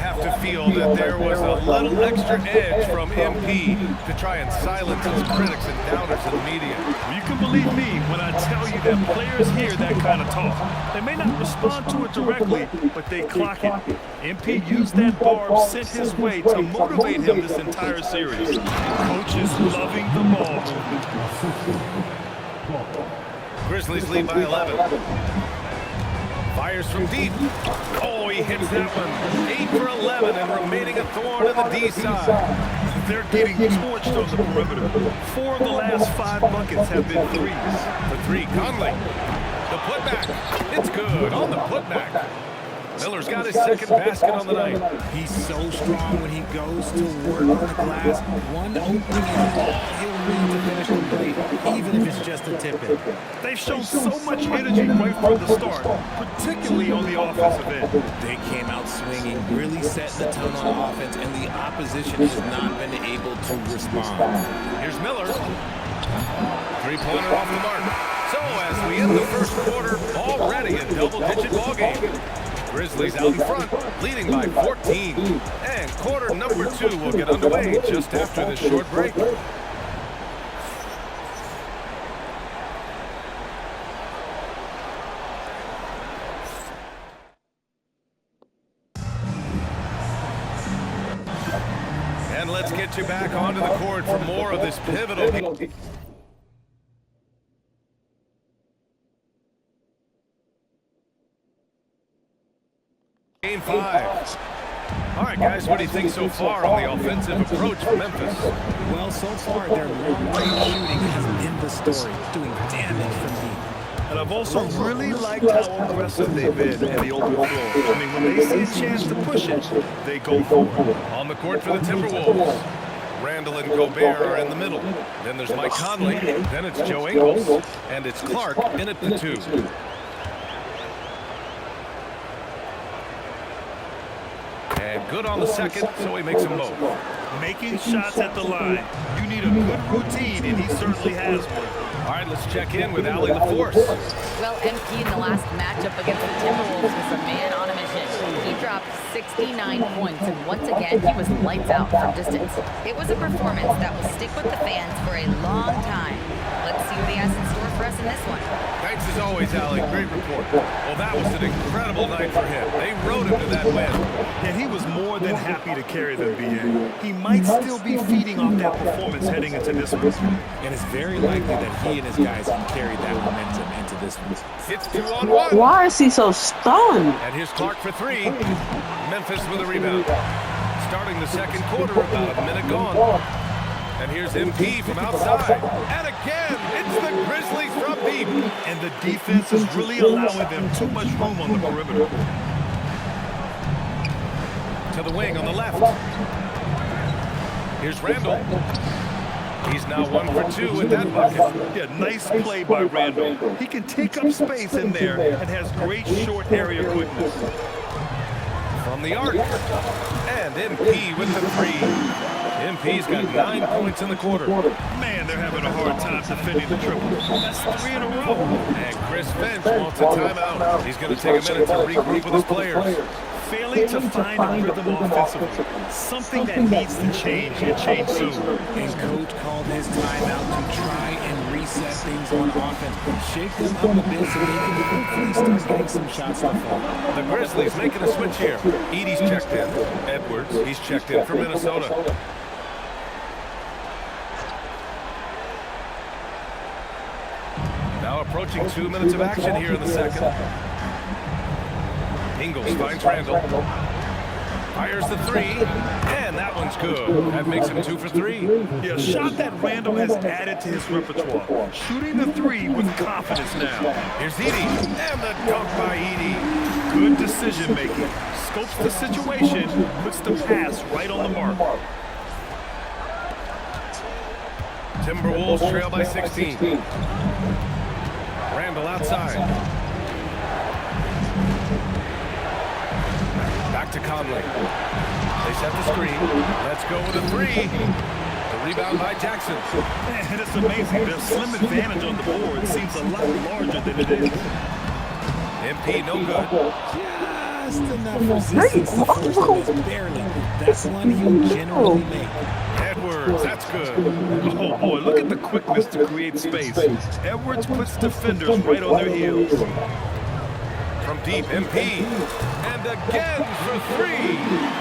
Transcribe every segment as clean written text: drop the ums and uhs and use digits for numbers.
have to feel that there was a little extra edge from MP to try and silence his critics and doubters in the media. You can believe me when I tell you that players hear that kind of talk. They may not respond to it directly, but they clock it. MP used that barb sent his way to motivate him this entire series. Coach is loving the ball. Grizzlies lead by 11. Fires from deep. Oh, he hits that one. 8 for 11 and remaining a thorn in the D side. They're getting torched on the perimeter. 4 of the last 5 buckets have been threes. For 3, Conley. The putback. It's good on the putback. Miller's got his second basket on the night. He's so strong when he goes to work on the glass. One opening is all he'll need to finish the play, even if it's just a tip-in. They've shown so much energy right from the start, particularly on the offensive end. They came out swinging, really setting the tone on offense, and the opposition has not been able to respond. Here's Miller. Three-pointer off the mark. So as we end the first quarter, already a double-digit ball game. Grizzlies out in front, leading by 14. And quarter number 2 will get underway just after this short break. And let's get you back onto the court for more of this pivotal game. Game 5. All right, guys, what do you think so far on the offensive approach for Memphis? Well, so far, their long-range shooting has been the story, doing damage from deep. And I've also really liked how aggressive they've been in the open floor. I mean, when they see a chance to push it, they go for it. On the court for the Timberwolves. Randall and Gobert are in the middle. Then there's Mike Conley. Then it's Joe Ingles. And it's Clark in at the 2. And good on the second, so he makes them both. Making shots at the line. You need a good routine, and he certainly has one. All right, let's check in with Allie LaForce. Well, MP in the last matchup against the Timberwolves was a man on a mission. He dropped 69 points, and once again, he was lights out from distance. It was a performance that will stick with the fans for a long time. Let's see what he has in store for us in this one. Thanks as always, Allie. Great report. Well, that was an incredible night for him. They rode him to that win. And he was more than happy to carry them, BA. He might still be feeding off that performance heading into this one. And it's very likely that he and his guys can carry that momentum into this one. It's 2-on-1. Why is he so stunned? And here's Clark for 3. Memphis with a rebound. Starting the second quarter, about a minute gone. And here's MP from outside. And again, it's the Grizzlies from deep. And the defense is really allowing them too much room on the perimeter. To the wing on the left. Here's Randall. He's now 1 for 2 with that bucket. Yeah, nice play by Randall. He can take up space in there and has great short area quickness. From the arc. And MP with the 3. MP's got 9 points in the quarter. Man, they're having a hard time defending the triple. That's 3 in a row. And Chris Finch wants a timeout. He's going to take a minute to regroup with his players. Failing to find a rhythm offensively. Something that needs to change and change soon. And Coach called his timeout to try and reset things on offense. Shake them up a bit so they can hopefully start getting some shots to fall. The Grizzlies making a switch here. Edey's checked in. Edwards, he's checked in for Minnesota. Now approaching 2 minutes of action here in the second. Ingles finds Randall. Fires the 3, and that one's good. That makes him 2 for 3. Yeah, a shot that Randall has added to his repertoire. Shooting the 3 with confidence now. Here's Edey, and the dunk by Edey. Good decision making. Scopes the situation, puts the pass right on the mark. Timberwolves trail by 16. Randall outside. Back to Conley. They set the screen. Let's go with a 3. The rebound by Jackson. Man, it's amazing. Their slim advantage on the board seems a lot larger than it is. MP no good. just enough resistance to force the miss, barely. That's one he'll generally make. Edwards, that's good. Oh, boy, look at the quickness to create space. Edwards puts defenders right on their heels. From deep, MP. And again for three.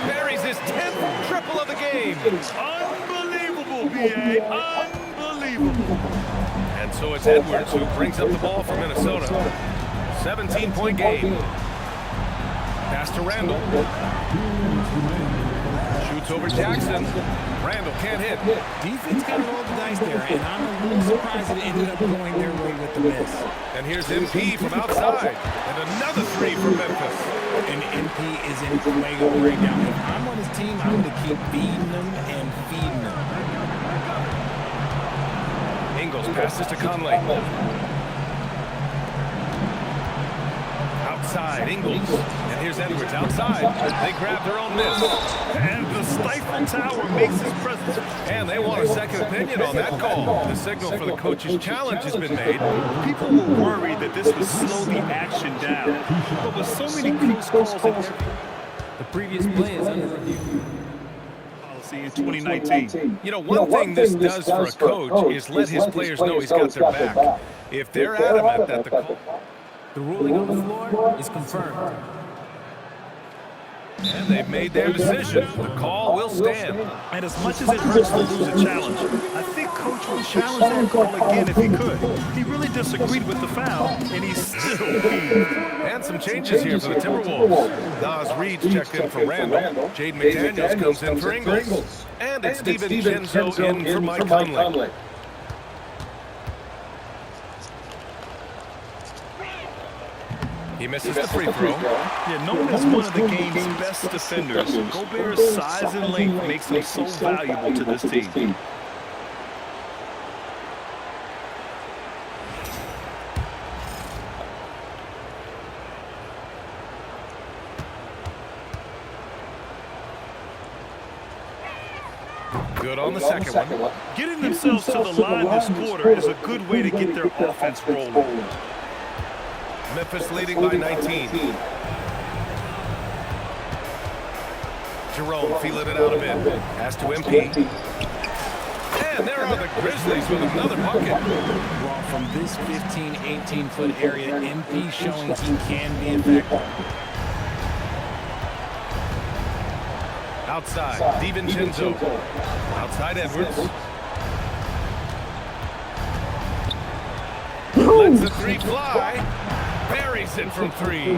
Buries his 10th triple of the game. Unbelievable, B.A. Unbelievable. And so it's Edwards who brings up the ball for Minnesota. 17-point game. Pass to Randall. Shoots over Jackson. Randall can't hit. Defense got a roll of the dice there, and I'm a little surprised it ended up going their way with the miss. And here's MP from outside. And another three for Memphis. And MP is in fuego right now. If I'm on his team, I'm going to keep feeding them and feeding them. Ingles passes to Conley. Outside, Ingles. And here's Edwards outside. They grab their own miss. And the Stifle Tower makes his presence. And they want a second opinion on that call. The signal for the coach's challenge has been made. People were worried that this would slow the action down. But with so many close calls and The previous play is under review. policy in 2019. You know, one thing this does for a coach is let his players know he's got their back. If they're adamant that the call... The ruling on the floor is confirmed. And they've made their decision. The call will stand. And as much as it hurts to lose a challenge, I think Coach would challenge that call again if he could. He really disagreed with the foul, and he's still peeved. And some changes here for the Timberwolves. Nas Reed's checked in for Randall. Jaden McDaniels comes in for Ingles. And it's Steven Chenzo in for Mike Conley. He misses the free throw. Yeah, known as one of the game's best defenders, Gobert's size and length makes him so valuable to this team. Good on the second one. Getting themselves to the line this quarter is a good way to get their offense rolling. Memphis leading by 19. Jerome feeling it out a bit. Pass to MP. And there are the Grizzlies with another bucket. Well, from this 15, 18-foot area, MP showing he can be effective. Outside, DiVincenzo. Outside, Edwards. Lets the three fly. Buries it from three.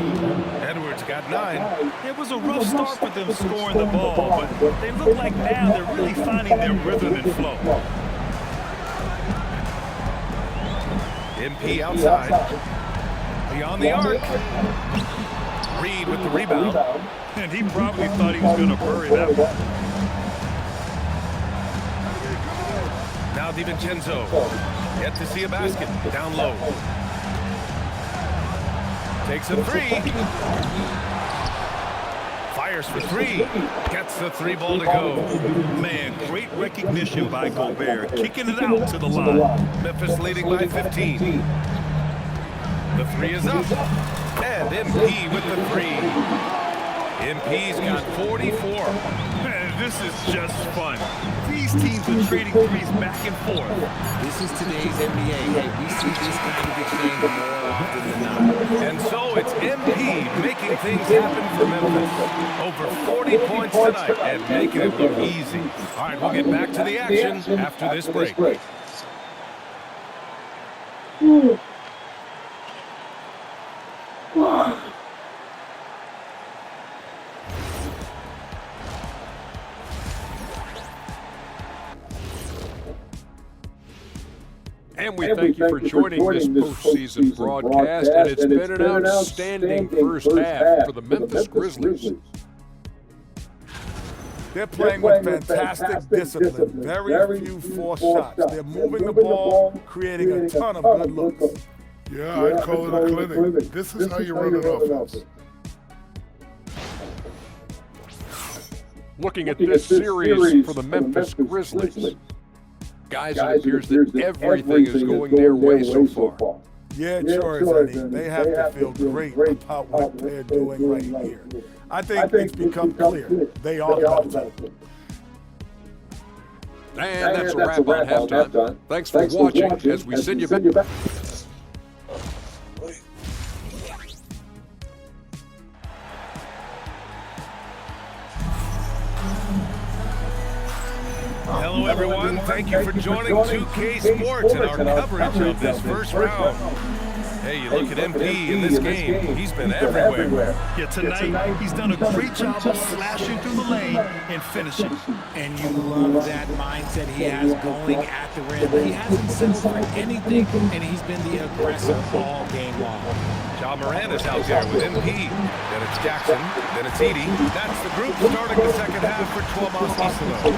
Edwards got 9. It was a rough start for them scoring the ball, but they look like now they're really finding their rhythm and flow. MP outside. Beyond the arc. Reed with the rebound. And he probably thought he was going to bury that one. Now DiVincenzo. Yet to see a basket. Down low. Takes a three. Fires for three. Gets the three ball to go. Man, great recognition by Gobert, kicking it out to the line. Memphis leading by 15. The three is up. And MP with the three. MP's got 44. Man, this is just fun. These teams are trading threes back and forth. This is today's NBA. Hey, we see this kind of exchange more often than not. And so it's MP making things happen for Memphis. Over 40 points tonight and making it look easy. All right, we'll get back to the action after this break. And we thank you for joining this postseason broadcast, and it's been an outstanding first half for the Memphis Grizzlies. They're playing with fantastic discipline, very few forced shots. They're moving the ball, creating a ton of good looks. Yeah, I'd call it a clinic. This is how you run an offense. Looking at this series for the Memphis Grizzlies. Guys, it appears that everything is going their way so far. Yeah, sure is, Eddie. They have to feel great about what they're doing right here. I think it's become clear they are the better team. And that's a wrap on halftime. Thanks for watching as we send you back. Hello, everyone. Thank you for joining 2K Sports and our coverage of this first round. Hey, you look at MP in this game, he's been everywhere. Yeah, tonight he's done a great job of slashing through the lane and finishing. And you love that mindset he has going at the rim. He hasn't settled for anything, and he's been the aggressor all game long. Ja Morant is out there with MP. Then it's Jackson. Then it's Edey. That's the group starting the second half for Tuomas Isolo.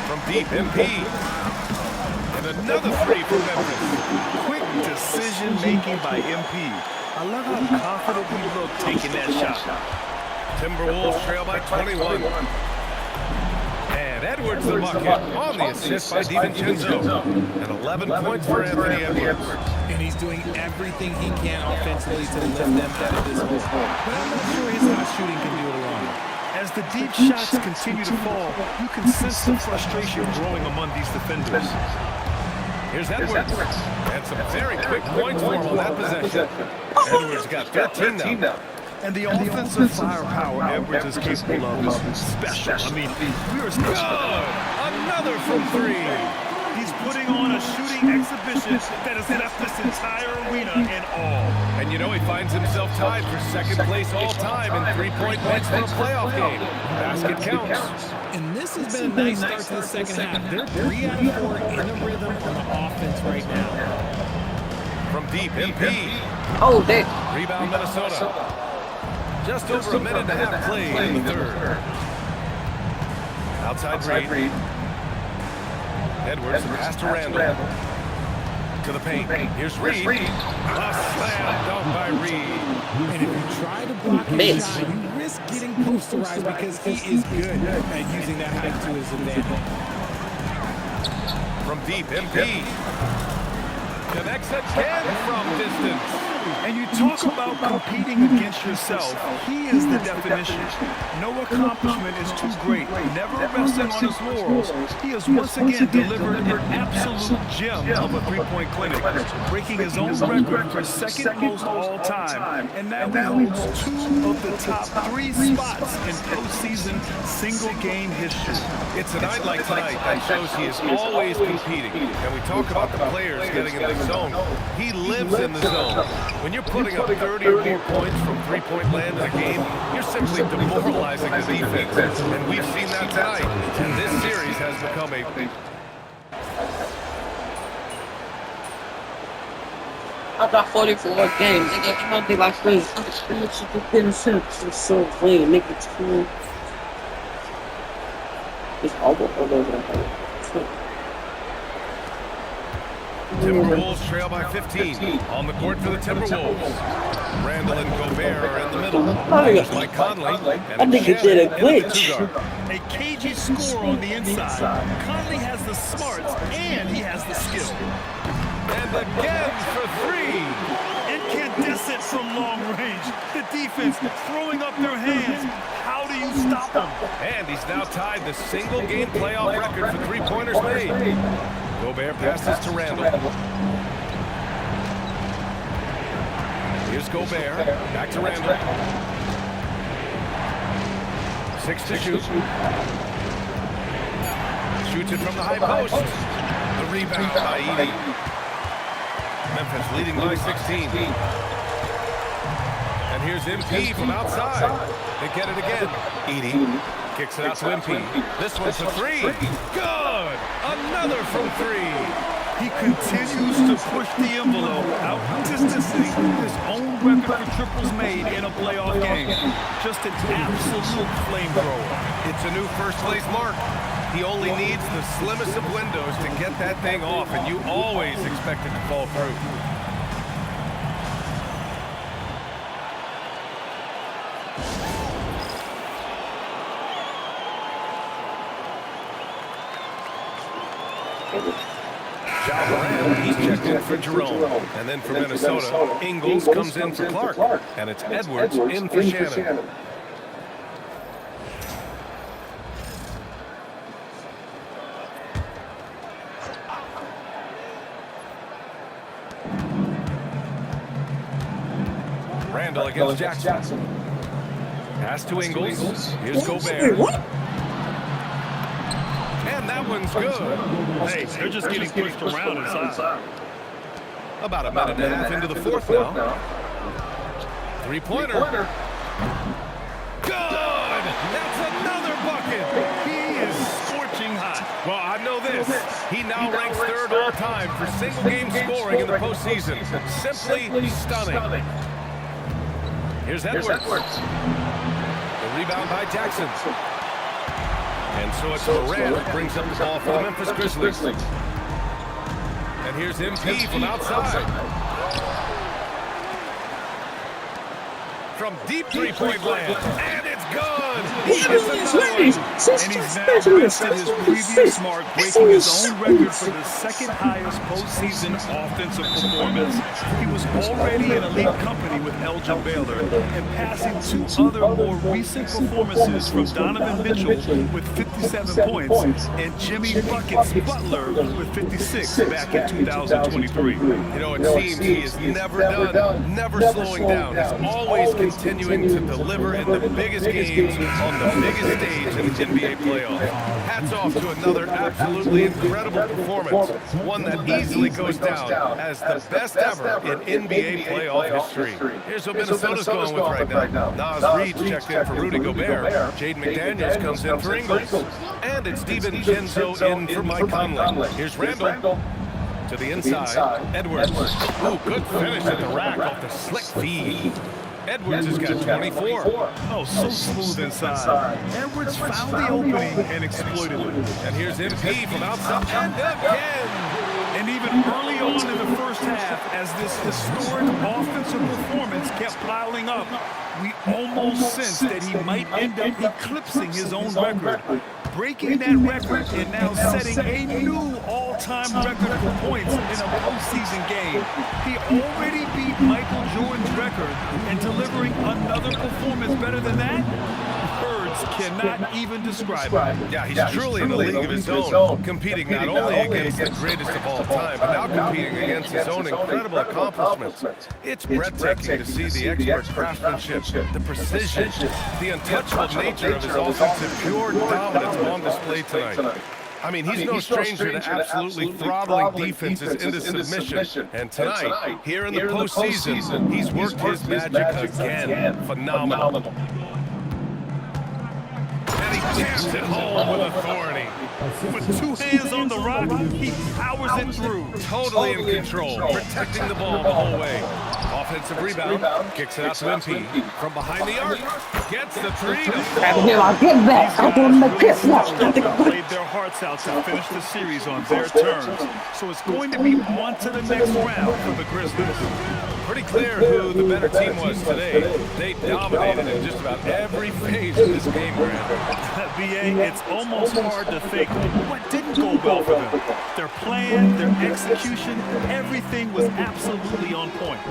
From deep, MP. And another three from Memphis. Quick decision-making by MP. I love how confident he looked taking that shot. Timberwolves trail by 21. And Edwards the bucket on the assist by DiVincenzo. And 11 points for Anthony Edwards. And he's doing everything he can offensively to lift them out of this hole. But I'm not sure his last shooting can do it alone. As the deep shots continue to fall, you can sense the frustration growing among these defenders. Here's Edwards. And some very quick points for him on that possession. Edwards got 13 now. And the offensive firepower Edwards is capable of is special. I mean, we are Good! Another from three. He's putting on a shooting exhibition that has left this entire arena in awe. And you know he finds himself tied for second place all time in three-point makes for a playoff game. Basket counts. And this has been a nice start to the second half. They're 3 out of 4 in the rhythm on the offense right now. From deep, MP. Oh, they. Rebound, Minnesota. Just over a minute and a half played in the third. Outside Reed. Edwards, pass to Randall. To the paint. Here's Reed. A slam dunk by Reed. And if you try to block his shot, you risk getting posterized because he is good at using that height to his advantage. From deep, MP. Connects again from distance. And you talk about competing against yourself. He is the definition. No accomplishment is too great. Never resting on his laurels. He has once again delivered an absolute gem of a three-point clinic, breaking his own record for second most all time. And now he holds 2 of the top 3 spots in postseason single-game history. It's a night like tonight that shows he is always competing. And we talk about the players getting in the zone. He lives in the zone. When you're putting up 30 or more points from three-point land in a game, you're simply demoralizing the defense. And we've seen that tonight. And this series has become a... I got 44 games. Nigga, you know they like crazy. It's so clean. Make it cool. It's all over. Timberwolves trail by 15. On the court for the Timberwolves. Randall and Gobert are in the middle. There's Mike Conley. I think it did a glitch. A cagey score on the inside. Conley has the smarts and he has the skill. And again for three. Incandescent from long range. The defense throwing up their hands. How do you stop them? And he's now tied the single-game playoff record for three-pointers made. Gobert passes to Randall. Here's Gobert. Back to Randall. 6 to shoot. Shoots it from the high post. The rebound by Edey. Memphis leading by 16. And here's MP from outside. They get it again. Edey kicks it out to MP. This one's for three. Good! Another from three. He continues to push the envelope, out-distancing his own record for triples made in a playoff game. Just an absolute flamethrower. It's a new first-place mark. He only needs the slimmest of windows to get that thing off, and you always expect it to fall through. Ja Morant, he's checked in for Jerome. And then for Minnesota, Ingles comes in for Clark. And it's Edwards in for Shannon. Randall against Jackson. Pass to Ingles. Here's Gobert. And that one's good. Hey, they're just getting pushed around inside. About a minute and a half into the fourth now. Three-pointer. Good! That's another bucket. He is scorching hot. Well, I know this. He now ranks third all-time for single-game scoring in the postseason. Simply stunning. Here's Edwards. The rebound by Jackson. And so it's Morant who brings up the ball for the Memphis Grizzlies. And here's MP from outside. From deep three-point land. And it's good! He hits another one. And he's now bested his previous mark, breaking his own record for the second highest postseason offensive performance. He was already in elite company with Elgin Baylor and passing two other more recent performances from Donovan Mitchell with 57 points and Jimmy Buckets Butler with 56 back in 2023. You know, it seems he is never done, never slowing down. He's always continuing to deliver in the biggest games on the biggest stage in the NBA playoffs. Hats off to another absolutely incredible performance, one that easily goes down as the best ever in NBA playoff history. Here's what Minnesota's going with right now. Naz Reid checked in for Rudy Gobert. Jaden McDaniels comes in for Ingles. And it's DiVincenzo in for Mike Conley. Here's Randall. To the inside, Edwards. Oh, good finish at the rack off the slick feed. Edwards has got 24. Oh, so smooth inside. Edwards found the opening and exploited it. And here's MP from outside. And again. And even early on in the first half, as this historic offensive performance kept piling up, we almost sensed that he might end up eclipsing his own record, breaking that record and now setting a new all-time record for points in a postseason game. He already beat Michael Jordan's record, and delivering another performance better than that, words cannot even describe it. Yeah, he's truly in a league of his own, competing not only against the greatest of all time, but now competing against his own incredible accomplishments. It's breathtaking to see the expert craftsmanship, the precision, the untouchable nature of his offensive pure dominance on display tonight. I mean, he's no stranger to absolutely throttling defenses into submission. And tonight, here in the postseason, he's worked his magic again. Phenomenal. And he jams it home with authority. With two hands on the rock, he powers it through. Totally in control, protecting the ball the whole way. Offensive rebound, kicks it out to MP. From behind the arc, gets the three to fall. Played their hearts out to finish the series on their terms. So it's going to be on to the next round for the Grizzlies. Pretty clear who the better team was today. They dominated in just about every phase of this game, Grant. BA, it's almost hard to think what didn't go well for them. Their plan, their execution, everything was absolutely on point.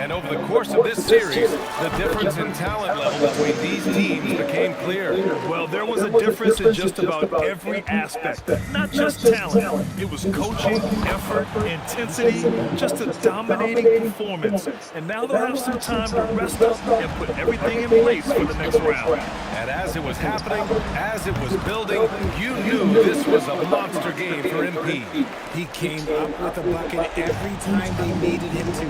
And over the course of this series, the difference in talent level between these teams became clear. Well, there was a difference in just about every aspect, not just talent. It was coaching, effort, intensity, just a dominating performance. And now they'll have some time to rest up and put everything in place for the next round. And as it was happening, as it was building, you knew this was a monster game for MP. He came up with a bucket every time they needed him to.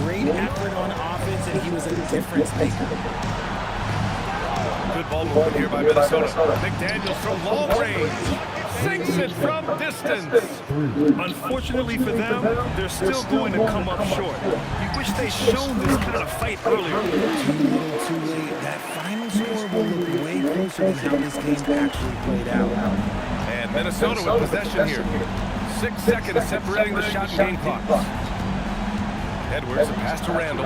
Great effort on offense, and he was a difference maker. Good ball movement here by Minnesota. McDaniels from long range. Sinks it from distance. Unfortunately for them, they're still going to come up short. You wish they'd shown this kind of fight earlier. Too little, too late. That final score will look way closer than how this game actually played out. And Minnesota with possession here. 6 seconds separating the shot and game clocks. Edwards, a pass to Randall.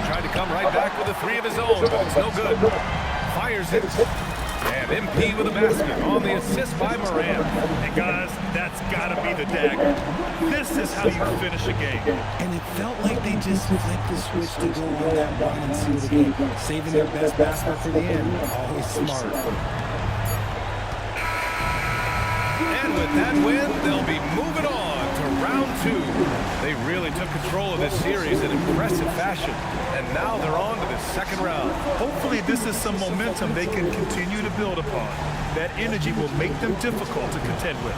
Tried to come right back with a three of his own, but it's no good. Fires it. And MP with a basket on the assist by Moran. And guys, that's got to be the dagger. This is how you finish a game. And it felt like they just flipped the switch to go on that run and seal the game. Saving their best basket for the end. Always smart. And with that win, they'll be moving on to round 2. They really took control of this series in impressive fashion. And now they're on to the second round. Hopefully this is some momentum they can continue to build upon. That energy will make them difficult to contend with.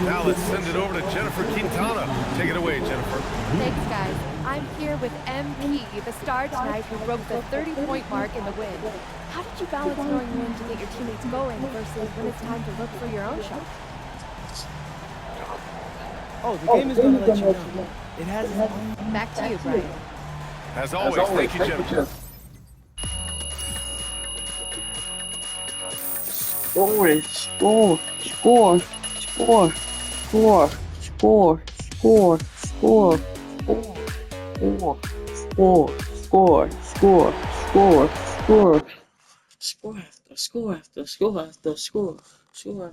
Now let's send it over to Jennifer Quintana. Take it away, Jennifer. Thanks, guys. I'm here with MP, the star tonight who broke the 30-point mark in the win. How did you balance knowing when to get your teammates going versus when it's time to look for your own shot? Oh, the game is going to let you know. It has. Back to you, Brian. As always, thank you, Jennifer. Score, score, score, score, score, score, score, score, score, score, score, score, score, score, score after score after score after score. Sure.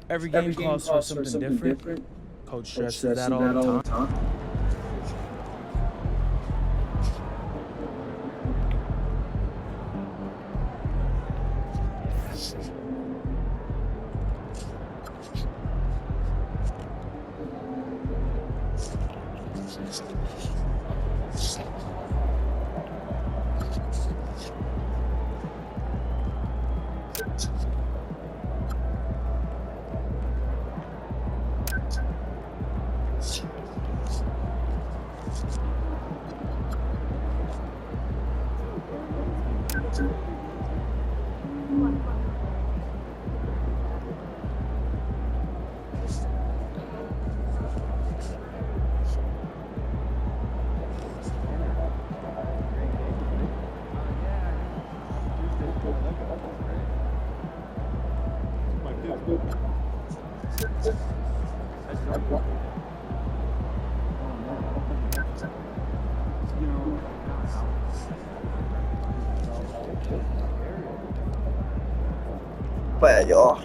Every game calls for something different. Coach stresses that all the time. Bad, y'all.